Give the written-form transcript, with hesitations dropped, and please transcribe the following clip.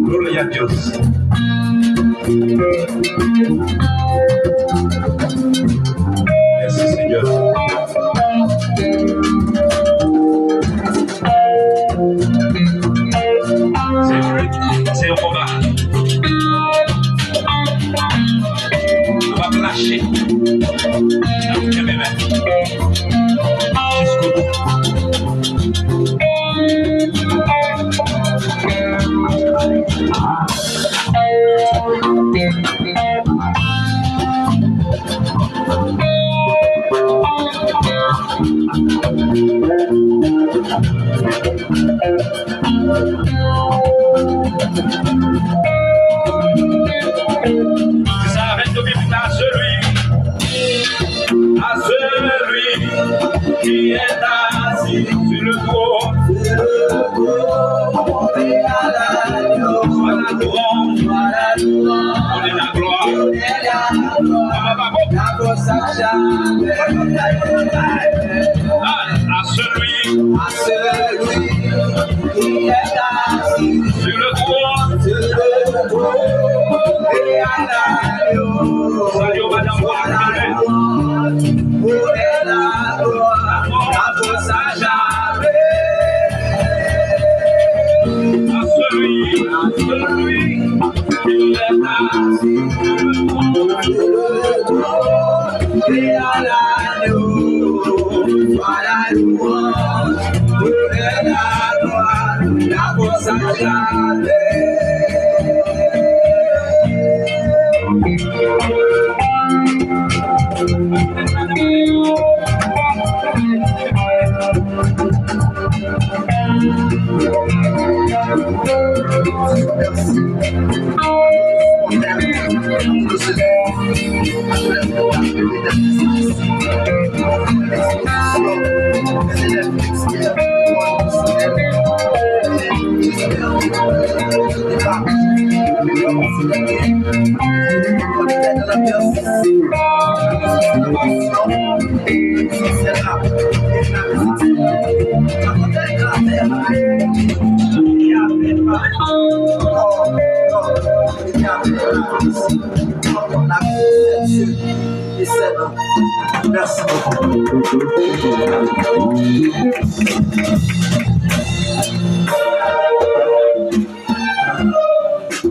Gloria a Dios. Merci Seigneur. C'est un combat. On va clasher. Jusqu'au bout. Si ça arrête de vivre à celui qui est assis sur le trône, soit la louange, on est la gloire, à celui qui est assis sur le trône, salut madame Merci beaucoup.